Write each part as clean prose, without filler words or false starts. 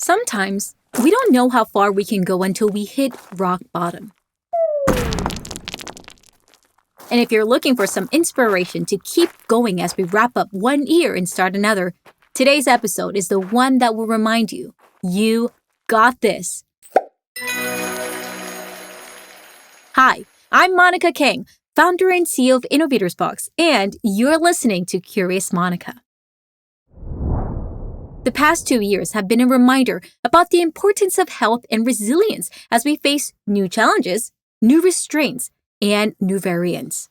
Sometimes, we don't know how far we can go until we hit rock bottom. And if you're looking for some inspiration to keep going as we wrap up one year and start another, today's episode is the one that will remind you, you got this. Hi, I'm Monica King, founder and CEO of InnovatorsBox, and you're listening to Curious Monica. The past 2 years have been a reminder about the importance of health and resilience as we face new challenges, new restraints, and new variants.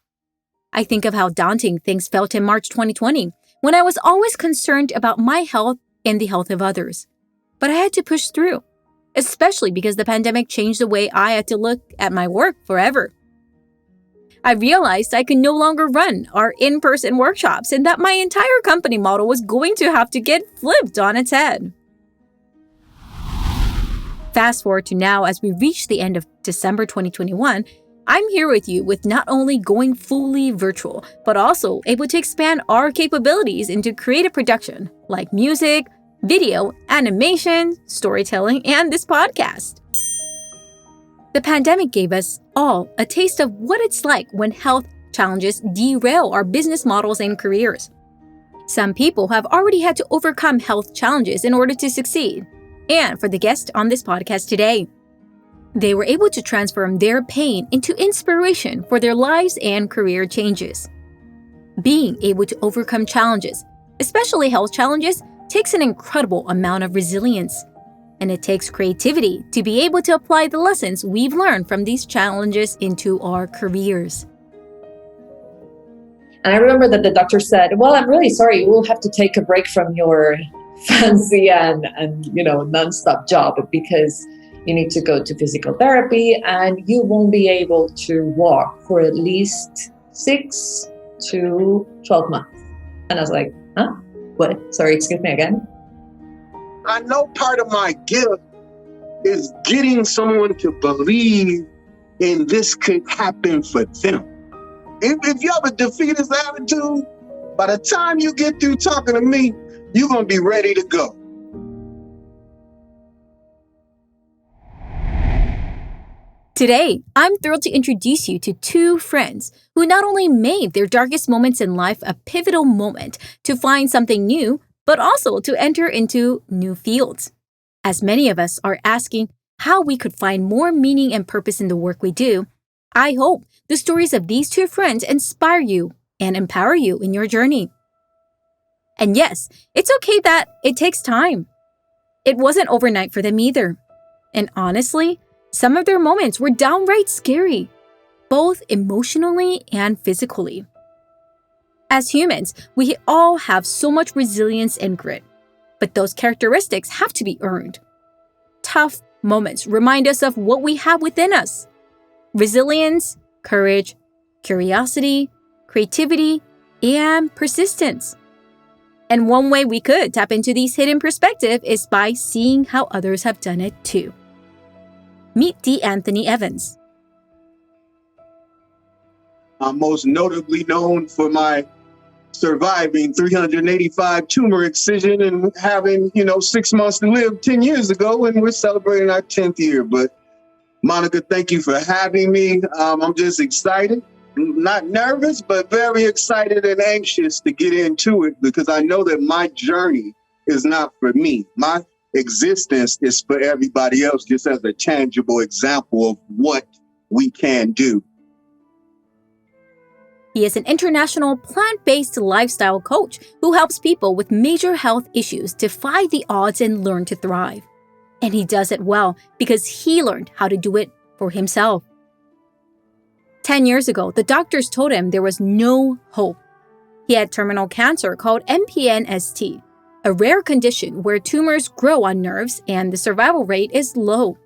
I think of how daunting things felt in March 2020, when I was always concerned about my health and the health of others. But I had to push through, especially because the pandemic changed the way I had to look at my work forever. I realized I could no longer run our in-person workshops and that my entire company model was going to have to get flipped on its head. Fast forward to now, as we reach the end of December 2021, I'm here with you with not only going fully virtual, but also able to expand our capabilities into creative production like music, video, animation, storytelling, and this podcast. The pandemic gave us all a taste of what it's like when health challenges derail our business models and careers. Some people have already had to overcome health challenges in order to succeed. And for the guest on this podcast today, they were able to transform their pain into inspiration for their lives and career changes. Being able to overcome challenges, especially health challenges, takes an incredible amount of resilience. And it takes creativity to be able to apply the lessons we've learned from these challenges into our careers. And I remember that the doctor said, well, I'm really sorry, you will have to take a break from your fancy and nonstop job because you need to go to physical therapy and you won't be able to walk for at least 6 to 12 months. And I was like, huh? What? Sorry, excuse me again? I know part of my gift is getting someone to believe in this could happen for them. If you have a defeatist attitude, by the time you get through talking to me, you're going to be ready to go. Today, I'm thrilled to introduce you to two friends who not only made their darkest moments in life a pivotal moment to find something new, but also to enter into new fields. As many of us are asking how we could find more meaning and purpose in the work we do, I hope the stories of these two friends inspire you and empower you in your journey. And yes, it's okay that it takes time. It wasn't overnight for them either. And honestly, some of their moments were downright scary, both emotionally and physically. As humans, we all have so much resilience and grit, but those characteristics have to be earned. Tough moments remind us of what we have within us: resilience, courage, curiosity, creativity, and persistence. And one way we could tap into these hidden perspectives is by seeing how others have done it too. Meet D. Anthony Evans. I'm most notably known for my surviving 385 tumor excision and having, 6 months to live 10 years ago, and we're celebrating our 10th year. But Monica, thank you for having me. I'm just excited, not nervous, but very excited and anxious to get into it because I know that my journey is not for me. My existence is for everybody else, just as a tangible example of what we can do. He is an international plant-based lifestyle coach who helps people with major health issues defy the odds and learn to thrive. And he does it well because he learned how to do it for himself. 10 years ago, the doctors told him there was no hope. He had terminal cancer called MPNST, a rare condition where tumors grow on nerves and the survival rate is low.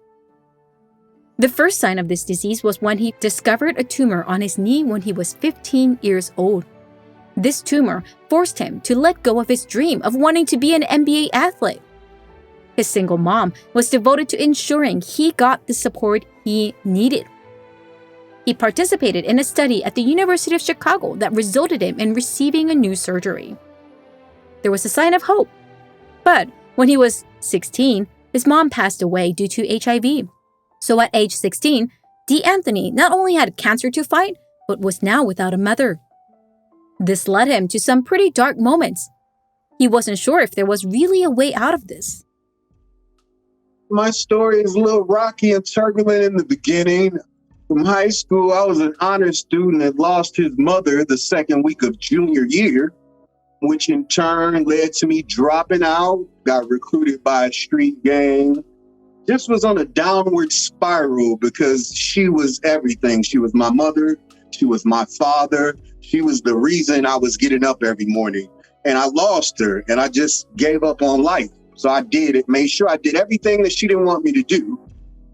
The first sign of this disease was when he discovered a tumor on his knee when he was 15 years old. This tumor forced him to let go of his dream of wanting to be an NBA athlete. His single mom was devoted to ensuring he got the support he needed. He participated in a study at the University of Chicago that resulted in receiving a new surgery. There was a sign of hope. But when he was 16, His mom passed away due to HIV. So at age 16, D'Anthony not only had cancer to fight, but was now without a mother. This led him to some pretty dark moments. He wasn't sure if there was really a way out of this. My story is a little rocky and turbulent in the beginning. From high school, I was an honor student that lost his mother the second week of junior year, which in turn led to me dropping out, got recruited by a street gang. Just was on a downward spiral because she was everything. She was my mother. She was my father. She was the reason I was getting up every morning. And I lost her and I just gave up on life. So I did it, made sure I did everything that she didn't want me to do.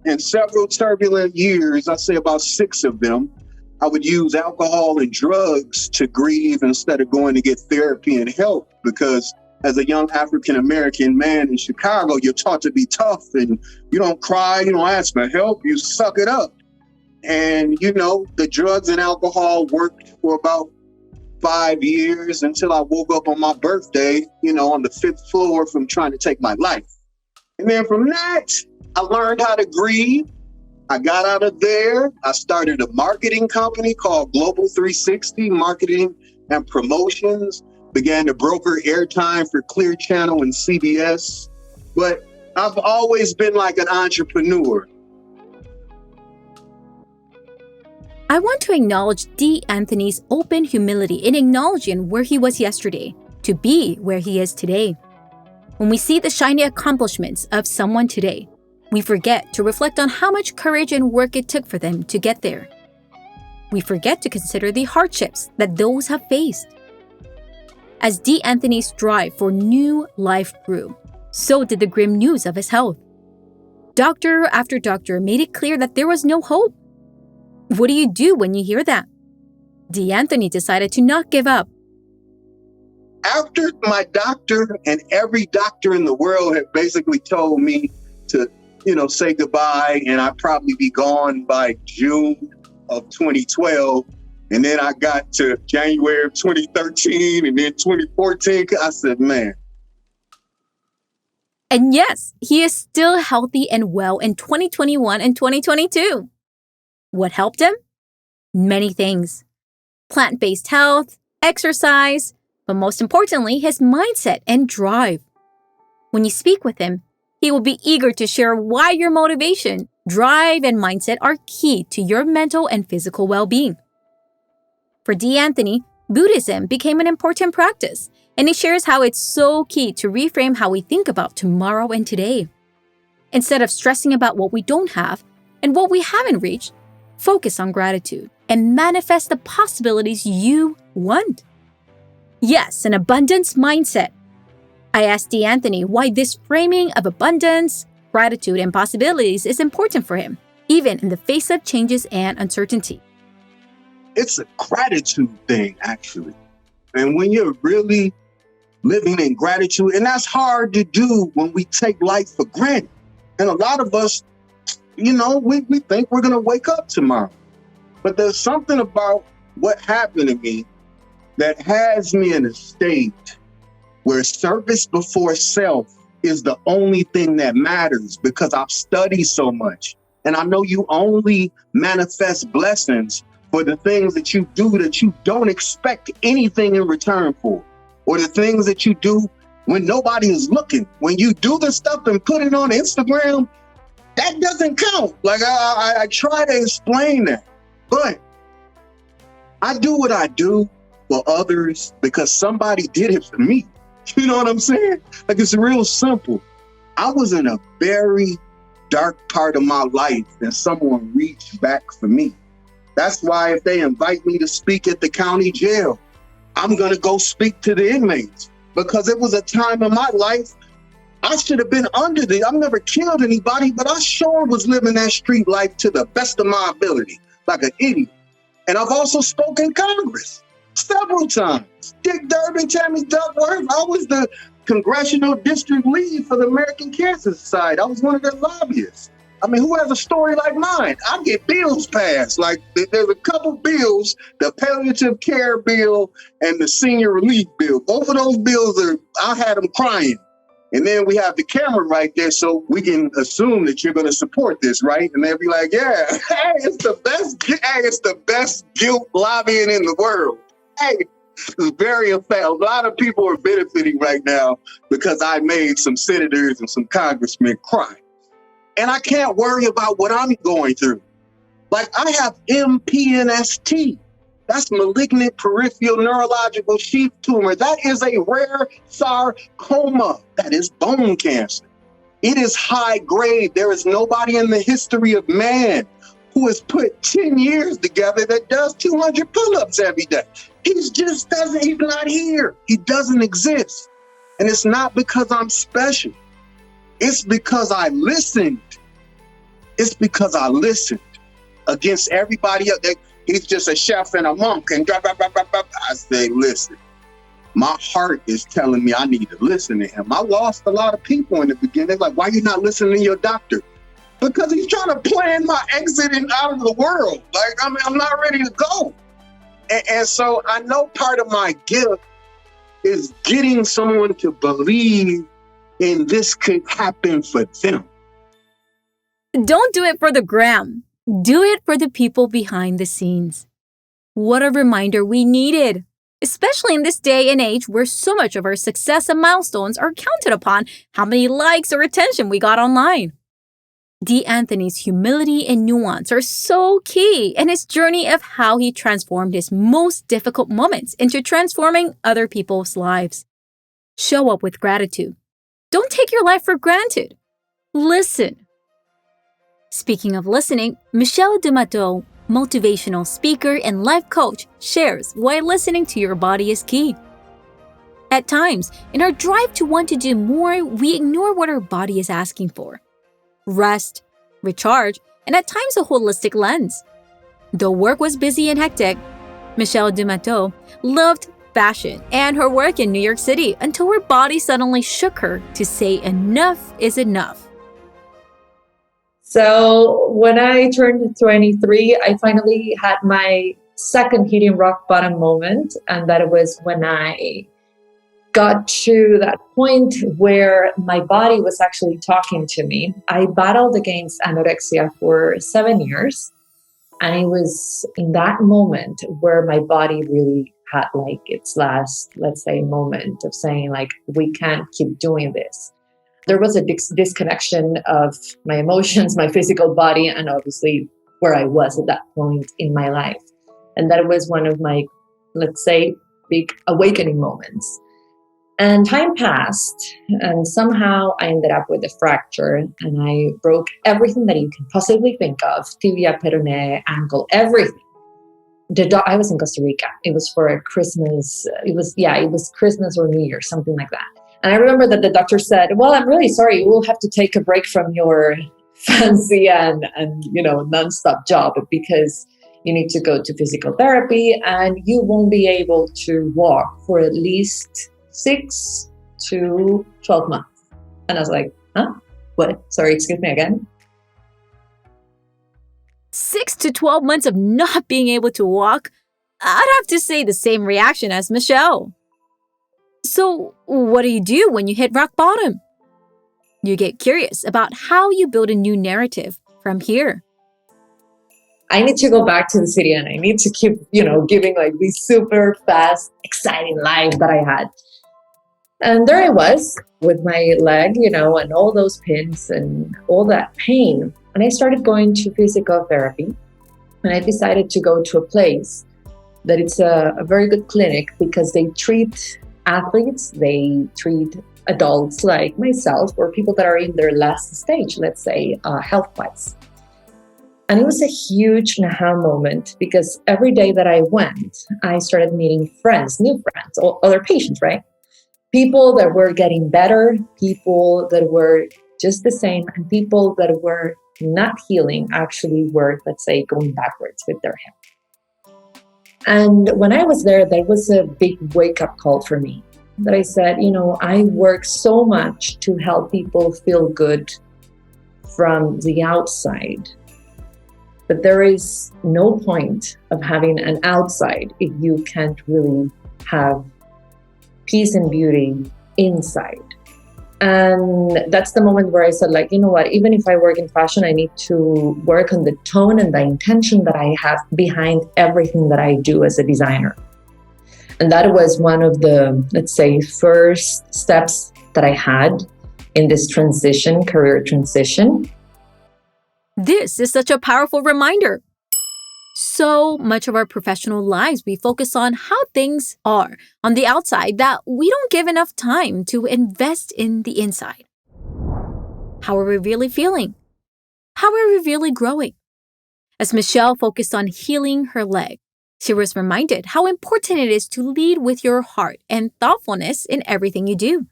In several turbulent years, I say about 6 of them, I would use alcohol and drugs to grieve instead of going to get therapy and help, because as a young African-American man in Chicago, you're taught to be tough and you don't cry, you don't ask for help, you suck it up. And, the drugs and alcohol worked for about 5 years until I woke up on my birthday, on the 5th floor from trying to take my life. And then from that, I learned how to grieve. I got out of there. I started a marketing company called Global 360 Marketing and Promotions, began to broker airtime for Clear Channel and CBS. But I've always been like an entrepreneur. I want to acknowledge D'Anthony's open humility in acknowledging where he was yesterday to be where he is today. When we see the shiny accomplishments of someone today, we forget to reflect on how much courage and work it took for them to get there. We forget to consider the hardships that those have faced. As D'Anthony's drive for new life grew, so did the grim news of his health. Doctor after doctor made it clear that there was no hope. What do you do when you hear that? D'Anthony decided to not give up. After my doctor and every doctor in the world had basically told me to, say goodbye, and I'd probably be gone by June of 2012. And then I got to January of 2013 and then 2014. I said, man. And yes, he is still healthy and well in 2021 and 2022. What helped him? Many things. Plant-based health, exercise, but most importantly, his mindset and drive. When you speak with him, he will be eager to share why your motivation, drive, and mindset are key to your mental and physical well-being. For D'Anthony, Buddhism became an important practice, and he shares how it's so key to reframe how we think about tomorrow and today. Instead of stressing about what we don't have and what we haven't reached, focus on gratitude and manifest the possibilities you want. Yes, an abundance mindset. I asked D'Anthony why this framing of abundance, gratitude, and possibilities is important for him, even in the face of changes and uncertainty. It's a gratitude thing, actually. And when you're really living in gratitude, and that's hard to do when we take life for granted. And a lot of us, we think we're going to wake up tomorrow. But there's something about what happened to me that has me in a state where service before self is the only thing that matters, because I've studied so much. And I know you only manifest blessings for the things that you do that you don't expect anything in return for, or the things that you do when nobody is looking. When you do the stuff and put it on Instagram, that doesn't count. Like I try to explain that, but I do what I do for others because somebody did it for me. You know what I'm saying? Like, it's real simple. I was in a very dark part of my life and someone reached back for me. That's why if they invite me to speak at the county jail, I'm going to go speak to the inmates, because it was a time in my life I should have been under I've never killed anybody, but I sure was living that street life to the best of my ability, like an idiot. And I've also spoken Congress several times. Dick Durbin, Tammy Duckworth. I was the congressional district lead for the American Cancer Society. I was one of their lobbyists. I mean, who has a story like mine? I get bills passed. Like, there's a couple bills, the palliative care bill and the senior relief bill. Both of those bills I had them crying. And then we have the camera right there, so we can assume that you're going to support this, right? And they'll be like, yeah, hey, it's the best guilt lobbying in the world. Hey, it's very effective. A lot of people are benefiting right now because I made some senators and some congressmen cry. And I can't worry about what I'm going through. Like, I have MPNST. That's malignant peripheral neurological sheath tumor. That is a rare sarcoma. That is bone cancer. It is high grade. There is nobody in the history of man who has put 10 years together that does 200 pull-ups every day. He's not here. He doesn't exist. And it's not because I'm special. It's because I listened. It's because I listened against everybody else. He's just a chef and a monk and blah, blah, blah, blah, blah. I say, listen, my heart is telling me I need to listen to him. I lost a lot of people in the beginning. Like, why are you not listening to your doctor? Because he's trying to plan my exit out of the world. Like, I'm not ready to go. And so I know part of my gift is getting someone to believe in this could happen for them. Don't do it for the gram. Do it for the people behind the scenes. What a reminder we needed, especially in this day and age where so much of our success and milestones are counted upon how many likes or attention we got online. D. Anthony's humility and nuance are so key in his journey of how he transformed his most difficult moments into transforming other people's lives. Show up with gratitude. Don't take your life for granted. Listen. Speaking of listening, Matheu, motivational speaker and life coach, shares why listening to your body is key. At times, in our drive to want to do more, we ignore what our body is asking for. Rest, recharge, and at times a holistic lens. Though work was busy and hectic, Matheu loved fashion and her work in New York City until her body suddenly shook her to say enough is enough. So when I turned 23, I finally had my second hitting rock bottom moment. And that was when I got to that point where my body was actually talking to me. I battled against anorexia for 7 years. And it was in that moment where my body really had like its last, let's say, moment of saying like, we can't keep doing this. There was a disconnection of my emotions, my physical body, and obviously where I was at that point in my life. And that was one of my, let's say, big awakening moments. And time passed, and somehow I ended up with a fracture, and I broke everything that you can possibly think of, tibia, peroné, ankle, everything. I was in Costa Rica. It was for a Christmas. It was Christmas or New Year, something like that. And I remember that the doctor said, well, I'm really sorry, you will have to take a break from your fancy and nonstop job because you need to go to physical therapy and you won't be able to walk for at least 6 to 12 months. And I was like, huh? What? Sorry, excuse me again? 6 to 12 months of not being able to walk? I'd have to say the same reaction as Michelle. So, what do you do when you hit rock bottom? You get curious about how you build a new narrative from here. I need to go back to the city and I need to keep, giving like this super fast, exciting life that I had. And there I was with my leg, and all those pins and all that pain. And I started going to physical therapy. And I decided to go to a place that it's a very good clinic because they treat athletes, they treat adults like myself or people that are in their last stage, let's say, health-wise. And it was a huge aha moment because every day that I went, I started meeting friends, new friends, other patients, right? People that were getting better, people that were just the same, and people that were not healing actually were, let's say, going backwards with their health. And when I was there, that was a big wake-up call for me. That I said, I work so much to help people feel good from the outside. But there is no point of having an outside if you can't really have peace and beauty inside. And that's the moment where I said, like, you know what, even if I work in fashion, I need to work on the tone and the intention that I have behind everything that I do as a designer. And that was one of the, let's say, first steps that I had in this transition, career transition. This is such a powerful reminder. So much of our professional lives, we focus on how things are on the outside that we don't give enough time to invest in the inside. How are we really feeling? How are we really growing? As Michelle focused on healing her leg, she was reminded how important it is to lead with your heart and thoughtfulness in everything you do.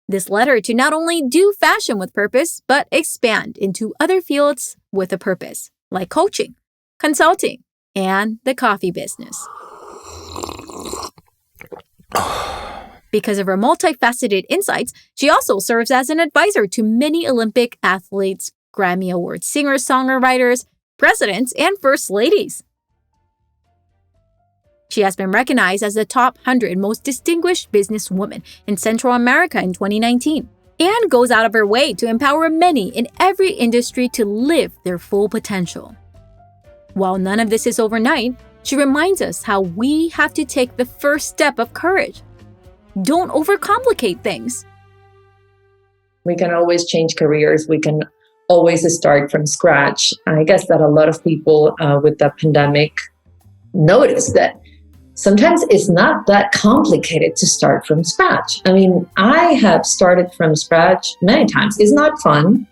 This led her to not only do fashion with purpose, but expand into other fields with a purpose, like coaching, consulting, and the coffee business. Because of her multifaceted insights, she also serves as an advisor to many Olympic athletes, Grammy Award singers-songwriters, presidents, and first ladies. She has been recognized as the top 100 most distinguished businesswoman in Central America in 2019 and goes out of her way to empower many in every industry to live their full potential. While none of this is overnight, she reminds us how we have to take the first step of courage. Don't overcomplicate things. We can always change careers. We can always start from scratch. I guess that a lot of people with the pandemic noticed that sometimes it's not that complicated to start from scratch. I mean, I have started from scratch many times. It's not fun.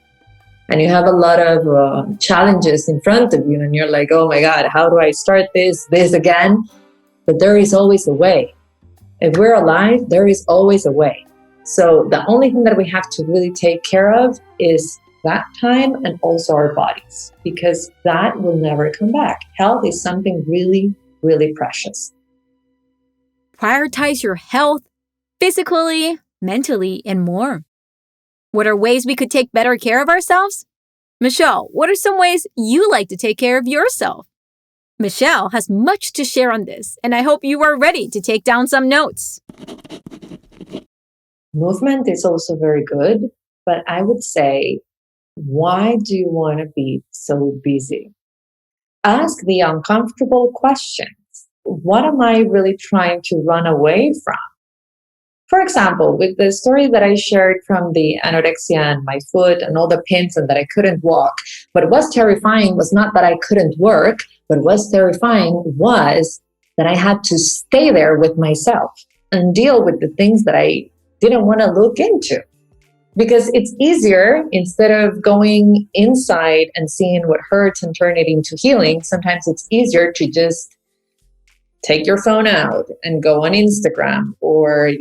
And you have a lot of challenges in front of you. And you're like, oh my God, how do I start this again? But there is always a way. If we're alive, there is always a way. So the only thing that we have to really take care of is that time and also our bodies, because that will never come back. Health is something really, really precious. Prioritize your health, physically, mentally, and more. What are ways we could take better care of ourselves? Michelle, what are some ways you like to take care of yourself? Michelle has much to share on this, and I hope you are ready to take down some notes. Movement is also very good, but I would say, why do you want to be so busy? Ask the uncomfortable questions. What am I really trying to run away from? For example, with the story that I shared from the anorexia and my foot and all the pins and that I couldn't walk, what was terrifying was not that I couldn't work. What was terrifying was that I had to stay there with myself and deal with the things that I didn't want to look into. Because it's easier, instead of going inside and seeing what hurts and turn it into healing, sometimes it's easier to just take your phone out and go on Instagram or,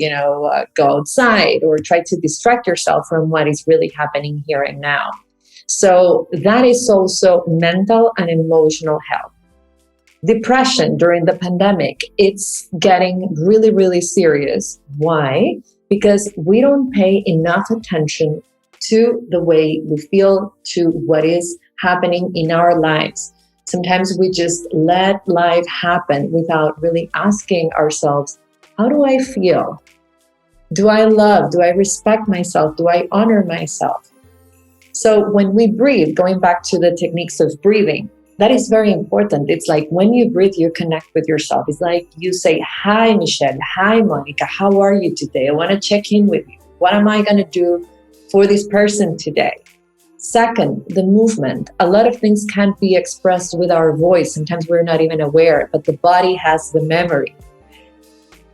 go outside or try to distract yourself from what is really happening here and now. So that is also mental and emotional health. Depression during the pandemic, it's getting really, really serious. Why? Because we don't pay enough attention to the way we feel, to what is happening in our lives. Sometimes we just let life happen without really asking ourselves, how do I feel? Do I love? Do I respect myself? Do I honor myself? So when we breathe, going back to the techniques of breathing, that is very important. It's like when you breathe, you connect with yourself. It's like you say, hi, Michelle. Hi, Monica. How are you today? I want to check in with you. What am I going to do for this person today? Second, the movement. A lot of things can't be expressed with our voice. Sometimes we're not even aware, but the body has the memory.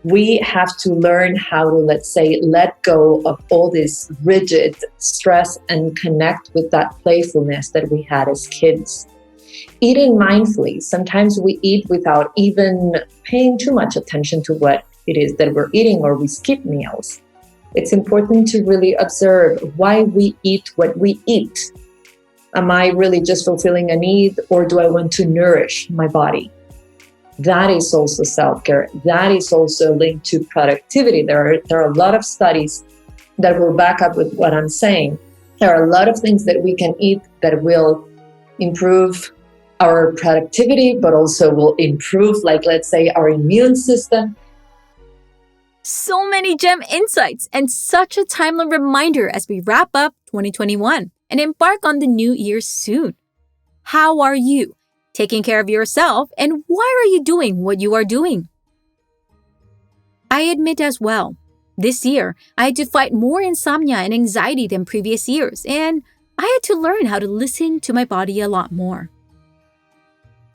We have to learn how to, let's say, let go of all this rigid stress and connect with that playfulness that we had as kids. Eating mindfully. Sometimes we eat without even paying too much attention to what it is that we're eating, or we skip meals. It's important to really observe why we eat what we eat. Am I really just fulfilling a need, or do I want to nourish my body? That is also self-care. That is also linked to productivity. There are a lot of studies that will back up with what I'm saying. There are a lot of things that we can eat that will improve our productivity, but also will improve, like, let's say, our immune system. So many gem insights and such a timely reminder as we wrap up 2021 and embark on the new year soon. How are you? Taking care of yourself, and why are you doing what you are doing? I admit as well, this year I had to fight more insomnia and anxiety than previous years, and I had to learn how to listen to my body a lot more.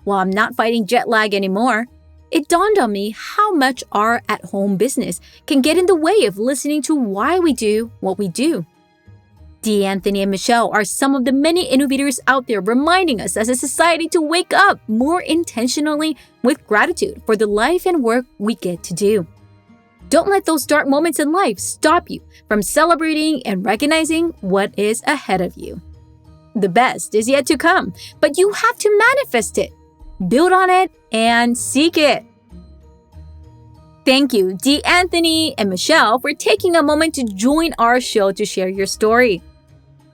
While I'm not fighting jet lag anymore, it dawned on me how much our at-home business can get in the way of listening to why we do what we do. Anthony and Michelle are some of the many innovators out there reminding us as a society to wake up more intentionally with gratitude for the life and work we get to do. Don't let those dark moments in life stop you from celebrating and recognizing what is ahead of you. The best is yet to come, but you have to manifest it, build on it, and seek it. Thank you, Anthony and Michelle, for taking a moment to join our show to share your story.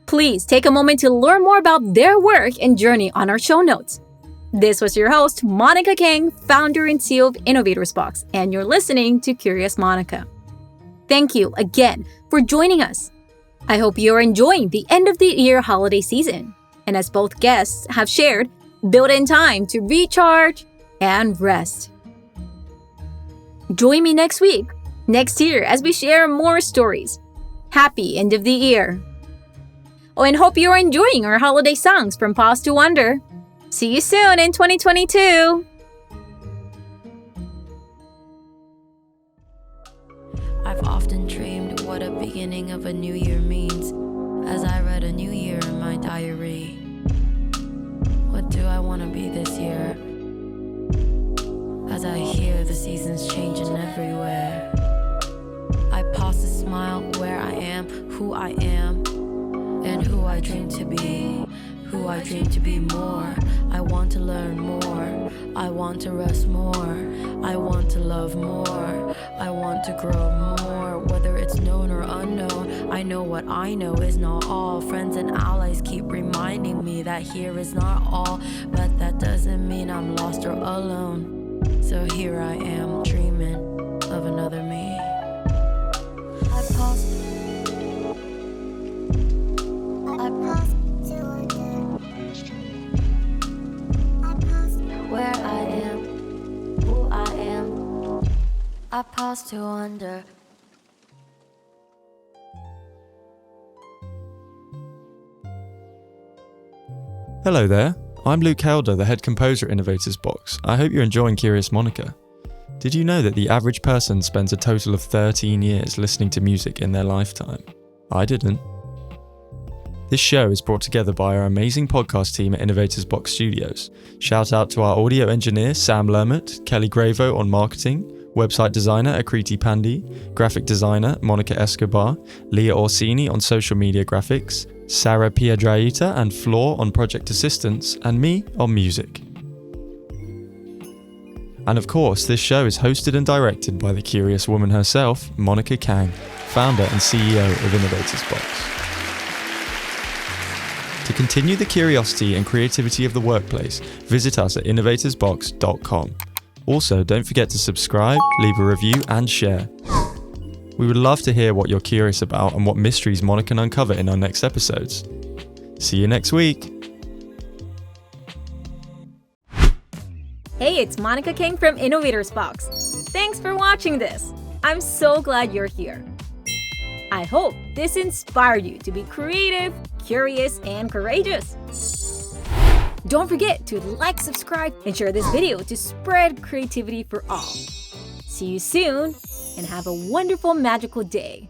Please take a moment to learn more about their work and journey on our show notes. This was your host, Monica King, founder and CEO of InnovatorsBox, and you're listening to Curious Monica. Thank you again for joining us. I hope you're enjoying the end of the year holiday season. And as both guests have shared, build in time to recharge and rest. Join me next year as we share more stories. Happy end of the year. Oh, and hope you're enjoying our holiday songs from Pause to Wonder. See you soon in 2022. I've often dreamed what a beginning of a new year means as I read a new year in my diary. What do I want to be this year? As I hear the seasons changing everywhere, I pause to smile where I am, who I am, and who I dream to be, who I dream to be more. I want to learn more, I want to rest more, I want to love more, I want to grow more. Whether it's known or unknown, I know what I know is not all. Friends and allies keep reminding me that here is not all, but that doesn't mean I'm lost or alone. So here I am, dreaming of another me. I pause to wonder where I am, who I am. I pause to wonder. Hello there, I'm Luke Helder, the head composer at InnovatorsBox. I hope you're enjoying Curious Monica. Did you know that the average person spends a total of 13 years listening to music in their lifetime? I didn't. This show is brought together by our amazing podcast team at InnovatorsBox Studios. Shout out to our audio engineer Sam Lermott, Kelly Gravo on marketing, website designer Akriti Pandey, graphic designer Monica Escobar, Leah Orsini on social media graphics, Sarah Piedrahita and Floor on project assistance, and me on music. And of course, this show is hosted and directed by the curious woman herself, Monica Kang, founder and CEO of InnovatorsBox. To continue the curiosity and creativity of the workplace, visit us at innovatorsbox.com. Also, don't forget to subscribe, leave a review, and share. We would love to hear what you're curious about and what mysteries Monica can uncover in our next episodes. See you next week. Hey, it's Monica King from InnovatorsBox. Thanks for watching this. I'm so glad you're here. I hope this inspired you to be creative, curious, and courageous. Don't forget to like, subscribe, and share this video to spread creativity for all. See you soon, and have a wonderful, magical day.